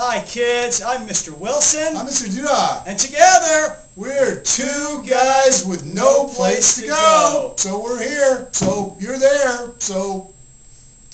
Hi kids, I'm Mr. Wilson. I'm Mr. Duda. And together, we're two guys with no place to go. So we're here, so you're there, so...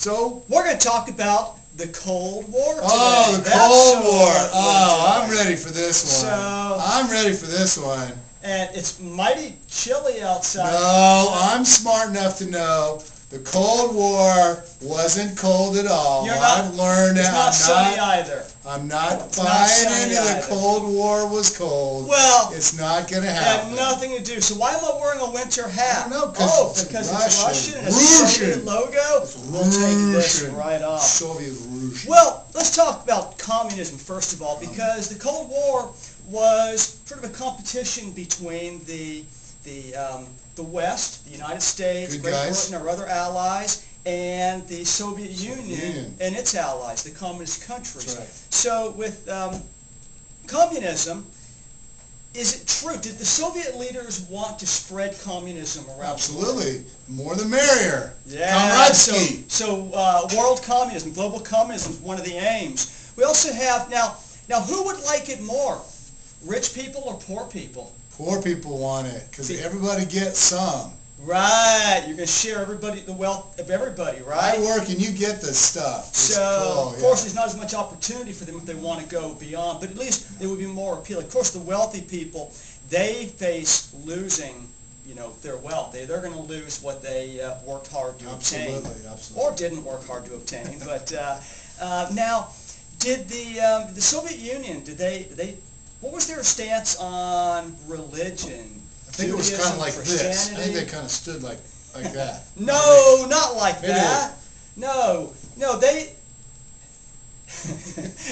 We're going to talk about the Cold War today. Oh, the Cold War. Oh, I'm ready for this one. I'm ready for this one. And it's mighty chilly outside. No, I'm smart enough to know the Cold War wasn't cold at all. I've learned that. It's not sunny either. I'm not buying into the Cold War was cold. Well, it's not going to happen. It had nothing to do. So why am I wearing a winter hat? I don't know, because it's Russian and it's a Soviet logo. We'll take this right off. Soviet Russian. Well, let's talk about communism first of all, because the Cold War was sort of a competition between the West, the United States, Great Britain, our other allies, and the Soviet Union and its allies, the communist countries. That's right. So with communism, is it true? Did the Soviet leaders want to spread communism around? Absolutely. More the merrier. Yeah. So world communism, global communism is one of the aims. We also have, now who would like it more? Rich people or poor people? Poor people want it, because everybody gets some. Right, you're going to share the wealth of everybody, right? I work and you get the stuff. Of course, there's not as much opportunity for them if they want to go beyond, but at least it would be more appealing. Of course, the wealthy people, they face losing, their wealth. They're going to lose what they worked hard to obtain. Absolutely. Or didn't work hard to obtain. But now, did the Soviet Union, what was their stance on religion? I think it was kind of like this. I think they kind of stood like that. No, not like that. No, they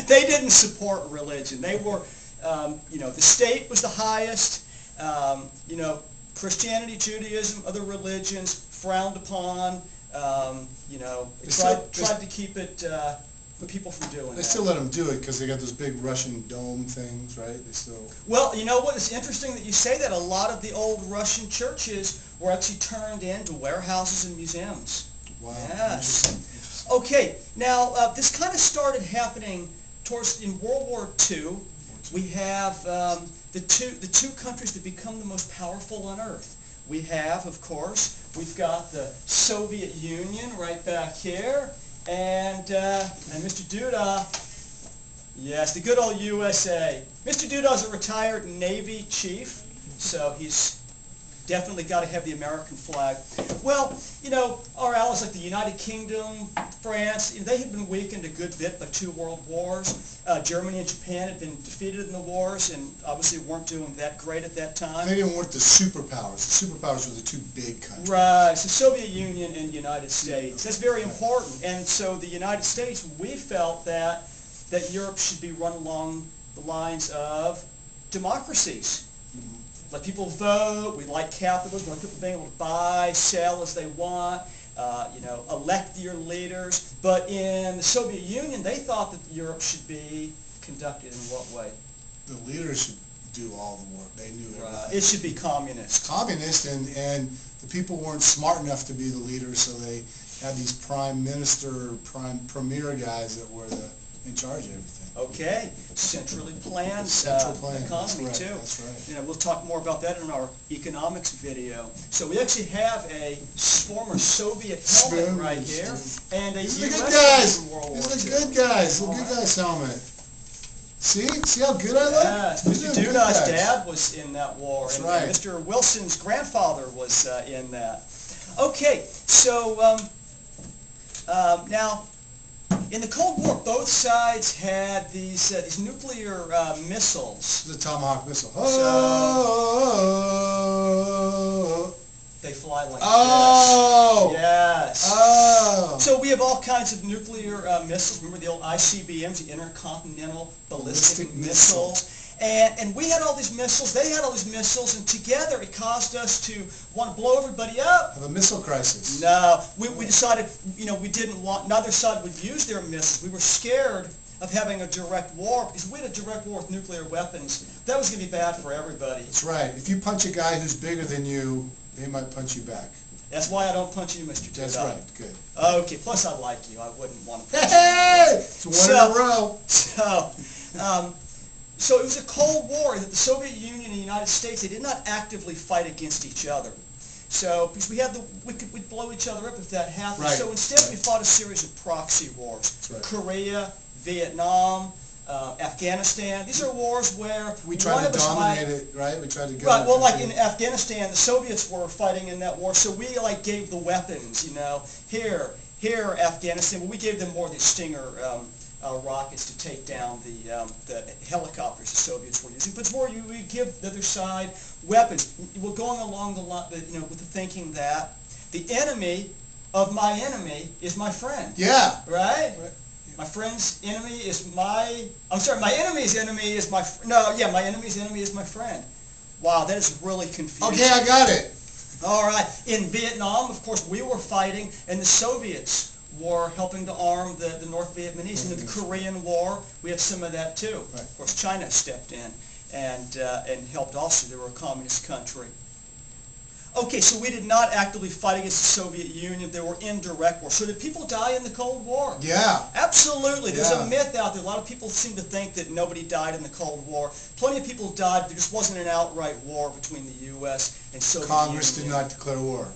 they didn't support religion. They were, the state was the highest. Christianity, Judaism, other religions frowned upon. Tried to keep it. People from doing that. They still let them do it because they got those big Russian dome things, right? They still... Well, you know what? It's interesting that you say that. A lot of the old Russian churches were actually turned into warehouses and museums. Wow. Yes. Interesting. Okay. Now, this kind of started happening in World War II. We have the two countries that become the most powerful on Earth. We have, of course, we've got the Soviet Union right back here. And Mr. Duda, yes, the good old USA. Mr. Duda is a retired Navy chief, so he's definitely got to have the American flag. Well, our allies like the United Kingdom, France, they had been weakened a good bit by 2 world wars. Germany and Japan had been defeated in the wars and obviously weren't doing that great at that time. They weren't the superpowers. The superpowers were the 2 big countries. Right, so Soviet Union and United States. That's very important. And so the United States, we felt that Europe should be run along the lines of democracies. Let people vote. We like capitalism. We like people being able to buy, sell as they want. Elect your leaders. But in the Soviet Union, they thought that Europe should be conducted in what way? The leaders should do all the work. They knew everything. It should be communist. Communist, and the people weren't smart enough to be the leaders, so they had these prime minister, premier guys that were in charge of everything. Okay, centrally planned economy too. That's right. We'll talk more about that in our economics video. So we actually have a former Soviet helmet right here, and a These are U.S. the good guys. World War II. These are the good guys. The good guys helmet. See how good I look? Yes, Mr. Duda's dad was in that war, That's and right. Mr. Wilson's grandfather was in that. Okay, so now. In the Cold War, both sides had these nuclear missiles. The Tomahawk missile. They fly like this. Yes. Oh. So we have all kinds of nuclear missiles. Remember the old ICBMs, the Intercontinental Ballistic Missiles. And we had all these missiles, they had all these missiles, and together it caused us to want to blow everybody up. Have a missile crisis. No, we decided, we didn't want, neither side would use their missiles. We were scared of having a direct war, because if we had a direct war with nuclear weapons, that was going to be bad for everybody. That's right. If you punch a guy who's bigger than you, they might punch you back. That's why I don't punch you, Mr. That's Duda. right. Good. Okay, plus I like you. I wouldn't want to punch Hey! It's one in a row. So it was a Cold War that the Soviet Union and the United States, they did not actively fight against each other. So, because we'd blow each other up if that happened. Right. So instead we fought a series of proxy wars. Right. Korea, Vietnam, Afghanistan. These are wars where We tried to dominate it, right? We tried to go. Right, well, like in Afghanistan, the Soviets were fighting in that war, so we like gave the weapons, you know. Here, Afghanistan, but we gave them more of the Stinger rockets to take down the helicopters the Soviets were using. But it's more we give the other side weapons. We're going along the line, you know, with the thinking that the enemy of my enemy is my friend. Yeah. Right? My friend's enemy is my, I'm sorry, my enemy's enemy is my, my enemy's enemy is my friend. Wow, that is really confusing. Okay, I got it. All right. In Vietnam, of course, we were fighting, and the Soviets were helping to arm the North Vietnamese. And in the Korean War, we had some of that too. Right. Of course, China stepped in and helped also. They were a communist country. Okay, so we did not actively fight against the Soviet Union. There were indirect wars. So did people die in the Cold War? Yeah. Absolutely. There's Yeah. a myth out there. A lot of people seem to think that nobody died in the Cold War. Plenty of people died. There just wasn't an outright war between the U.S. and Soviet Congress Union. did not declare war.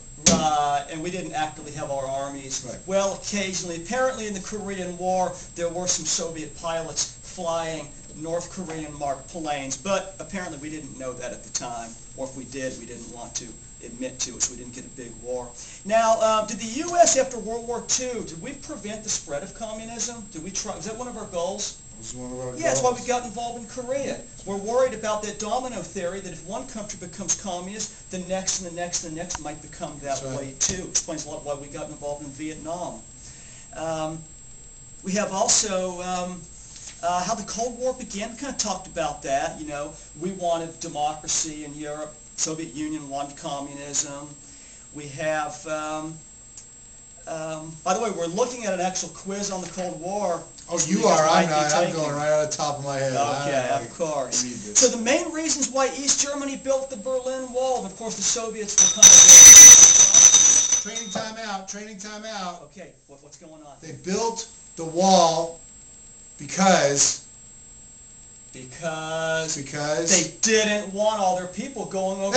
And we didn't actively have our armies. Right. Well, occasionally, apparently in the Korean War, there were some Soviet pilots flying North Korean marked planes, but apparently we didn't know that at the time, or if we did, we didn't want to admit to it, so we didn't get a big war. Now, did the U.S. after World War II, did we prevent the spread of communism? Did we try? Was that one of our goals? It was one of our Yeah, that's why goals. we got involved in Korea. We're worried about that domino theory that if one country becomes communist, the next and the next and the next might become that That's right. way too. Explains a lot why we got involved in Vietnam. We have also how the Cold War began. We kind of talked about that. You know, we wanted democracy in Europe. Soviet Union wanted communism. We have, by the way, we're looking at an actual quiz on the Cold War. Oh, So you guys are. might I'm be not. I'm taking. going right out of the top of my head. Okay, of course. Read this. So the main reasons why East Germany built the Berlin Wall, and of course the Soviets were kind of Training time out. Training time out. okay, what's going on? They built the wall because They didn't want all their people going over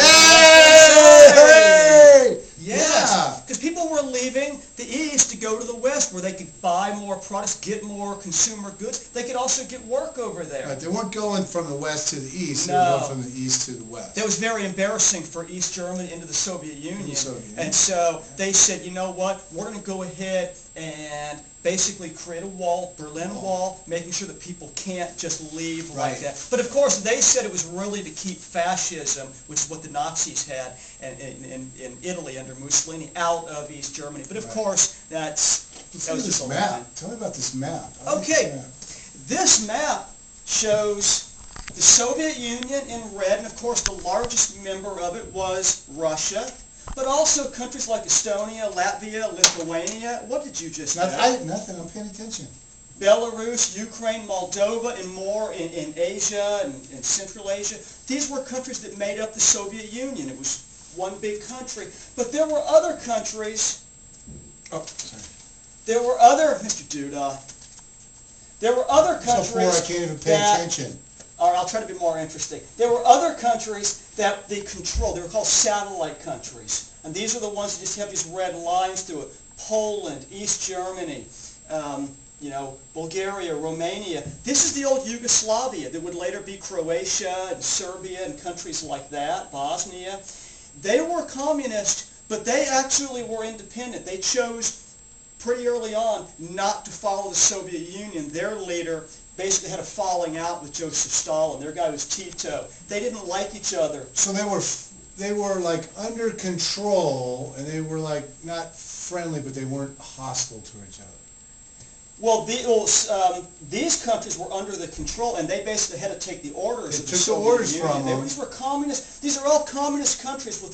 Hey! Yes, because people were leaving the East to go to the West where they could buy more products, get more consumer goods. They could also get work over there. Right, they weren't going from the West to the East. They No. were going from the East to the West. That was very embarrassing for East Germany into the Soviet Union. Soviet Union. And so they said, you know what, we're going to go ahead and basically create a wall, Berlin Wall, making sure that people can't just leave like Right. that. But of course, they said it was really to keep fascism, which is what the Nazis had in Italy under Mussolini, out of East Germany. But of Right. course, that Let's was see just this a map. line. Tell me about this map. I like Okay. this map. This map shows the Soviet Union in red, and of course the largest member of it was Russia, but also countries like Estonia, Latvia, Lithuania. What did you just do? Nothing. I'm paying attention. Belarus, Ukraine, Moldova, and more in Asia and in Central Asia. These were countries that made up the Soviet Union. It was one big country. But there were other countries. Oh, sorry. There were other, Mr. Duda. There were other countries So far, I can't even pay that, attention. All right, I'll try to be more interesting. There were other countries that they controlled. They were called satellite countries. And these are the ones that just have these red lines through it. Poland, East Germany, Bulgaria, Romania. This is the old Yugoslavia that would later be Croatia and Serbia and countries like that, Bosnia. They were communist, but they actually were independent. They chose pretty early on not to follow the Soviet Union. Their leader basically had a falling out with Joseph Stalin. Their guy was Tito. They didn't like each other. So they were like under control, and they were like not friendly, but they weren't hostile to each other. Well, these countries were under the control, and they basically had to take the orders of the Soviet orders Union. from them. These were communist. These are all communist countries with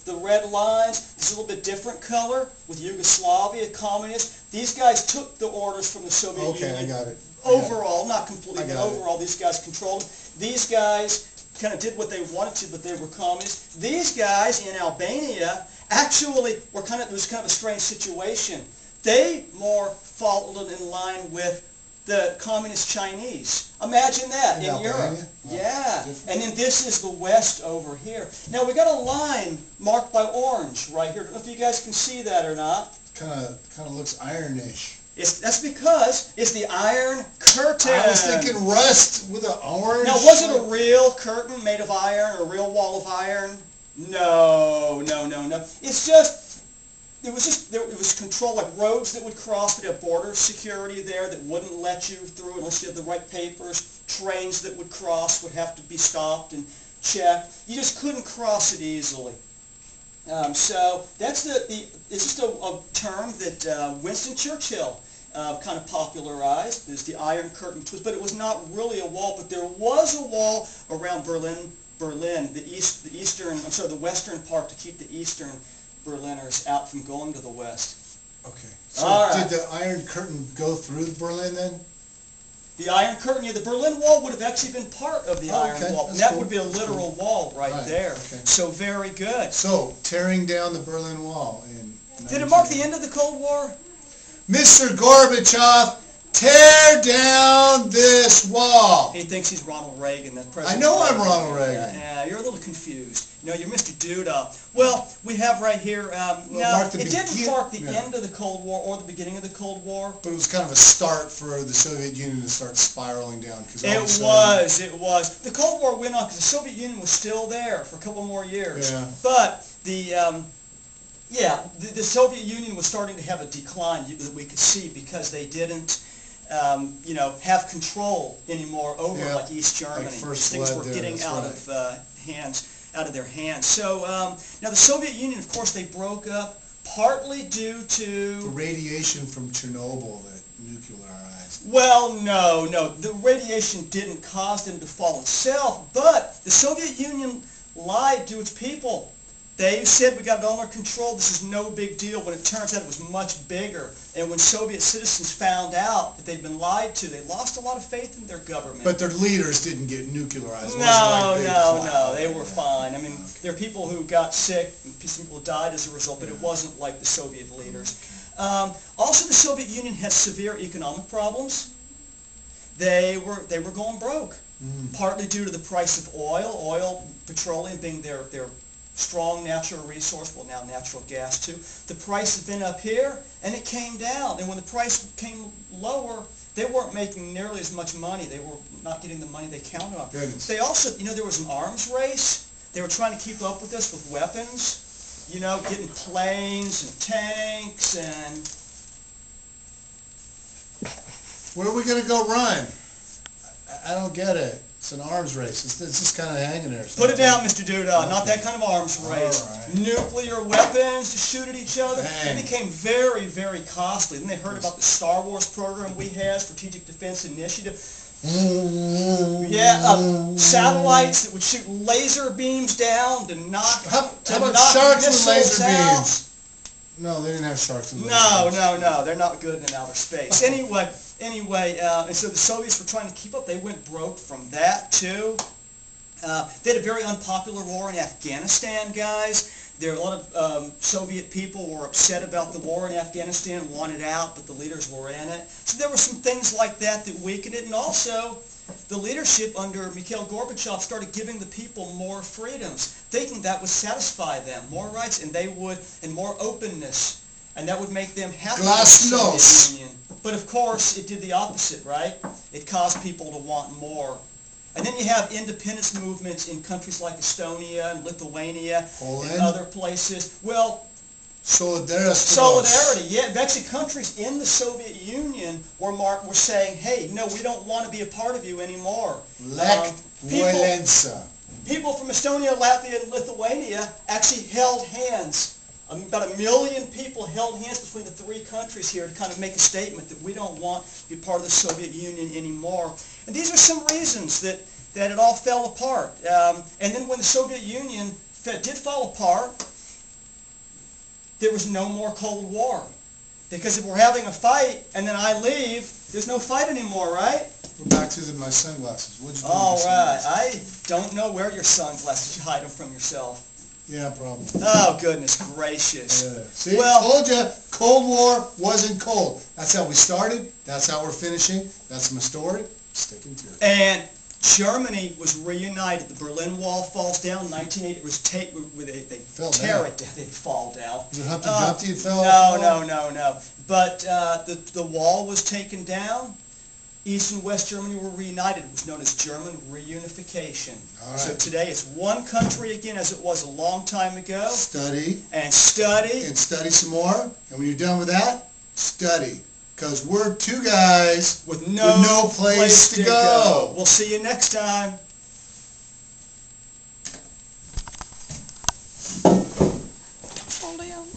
the red lines. This is a little bit different color with Yugoslavia, communist. These guys took the orders from the Soviet Union. Okay, I got it. Overall, not completely, but I got it. overall, these guys controlled them. These guys kind of did what they wanted to, but they were communists. These guys in Albania actually it was kind of a strange situation. They more followed in line with the communist Chinese. Imagine that in Europe. Yeah. And then this is the West over here. Now we got a line marked by orange right here. I don't know if you guys can see that or not. Kind of looks ironish. That's because it's the Iron Curtain. I was thinking rust with an orange. Now, was it a real curtain made of iron, or a real wall of iron? No. It's just, it was control, like roads that would cross, but a border security there that wouldn't let you through unless you had the right papers. Trains that would cross would have to be stopped and checked. You just couldn't cross it easily. So that's it's just a term that Winston Churchill kind of popularized. There's the Iron Curtain twist, but it was not really a wall. But there was a wall around Berlin, the western part, to keep the Eastern Berliners out from going to the West. Okay. So did the Iron Curtain go through Berlin then? The Iron Curtain, the Berlin Wall would have actually been part of the Iron Wall. And that would be a literal wall right there. Okay. So very good. So, tearing down the Berlin Wall in... Did it mark the end of the Cold War? Mr. Gorbachev, tear down this wall. He thinks he's Ronald Reagan, that president. I know I'm Ronald Reagan. Yeah, you're a little confused. No, you're Mr. Duda. Well, we have right here, it didn't mark the end of the Cold War or the beginning of the Cold War. But it was kind of a start for the Soviet Union to start spiraling down. It was. The Cold War went on because the Soviet Union was still there for a couple more years. Yeah. But the Soviet Union was starting to have a decline that we could see because they didn't have control anymore over like East Germany. Like things were getting out of their hands. So now the Soviet Union, of course, they broke up partly due to the radiation from Chernobyl that nuclearized. Well, no, the radiation didn't cause them to fall itself, but the Soviet Union lied to its people. They said we got it under control, this is no big deal, when it turns out it was much bigger. And when Soviet citizens found out that they'd been lied to, they lost a lot of faith in their government. But their leaders didn't get nuclearized. No, they were fine. I mean, there are people who got sick, and people died as a result, but it wasn't like the Soviet leaders. Also, the Soviet Union had severe economic problems. They were going broke, partly due to the price of oil, petroleum being their strong natural resource, well now natural gas too. The price has been up here and it came down, and when the price came lower, they weren't making nearly as much money. They were not getting the money they counted on. They also, there was an arms race. They were trying to keep up with us with weapons, getting planes and tanks and... Where are we going to go run? I don't get it. It's an arms race. It's just kind of hanging there. Put it down, Mr. Duda. Not that kind of arms race. Right. Nuclear weapons to shoot at each other. Dang. It became very, very costly. Then they heard about the Star Wars program we had, Strategic Defense Initiative. Satellites that would shoot laser beams down to knock... How about sharks with laser beams? No, they didn't have sharks with laser beams. No. They're not good in outer space. Anyway, and so the Soviets were trying to keep up. They went broke from that, too. They had a very unpopular war in Afghanistan, guys. There are a lot of Soviet people were upset about the war in Afghanistan, wanted out, but the leaders were in it. So there were some things like that weakened it. And also, the leadership under Mikhail Gorbachev started giving the people more freedoms, thinking that would satisfy them, more rights, and more openness. And that would make them happy with the Soviet Union. But of course, it did the opposite, right? It caused people to want more. And then you have independence movements in countries like Estonia and Lithuania and other places. Well, solidarity, yeah. Actually, countries in the Soviet Union were saying, hey, no, we don't want to be a part of you anymore. People from Estonia, Latvia, and Lithuania actually held hands. About 1 million people held hands between the three countries here to kind of make a statement that we don't want to be part of the Soviet Union anymore. And these are some reasons that it all fell apart. And then when the Soviet Union did fall apart, there was no more Cold War. Because if we're having a fight and then I leave, there's no fight anymore, right? We're back to my sunglasses. What'd you do all right. I don't know where your sunglasses, you hide them from yourself. Yeah, probably. Oh, goodness gracious. Yeah. See, Well, told you, Cold War wasn't cold. That's how we started. That's how we're finishing. That's my story. Sticking to it. and Germany was reunited. The Berlin Wall falls down. 1980. It was they tear it down. They fall down. Was it Humpty Dumpty that fell No, off the no, wall? no. But the wall was taken down. East and West Germany were reunited. It was known as German reunification. All right. So today it's one country again, as it was a long time ago. Study. And study. And study some more. And when you're done with that, study. Because we're two guys with no place to go. We'll see you next time. Hold on.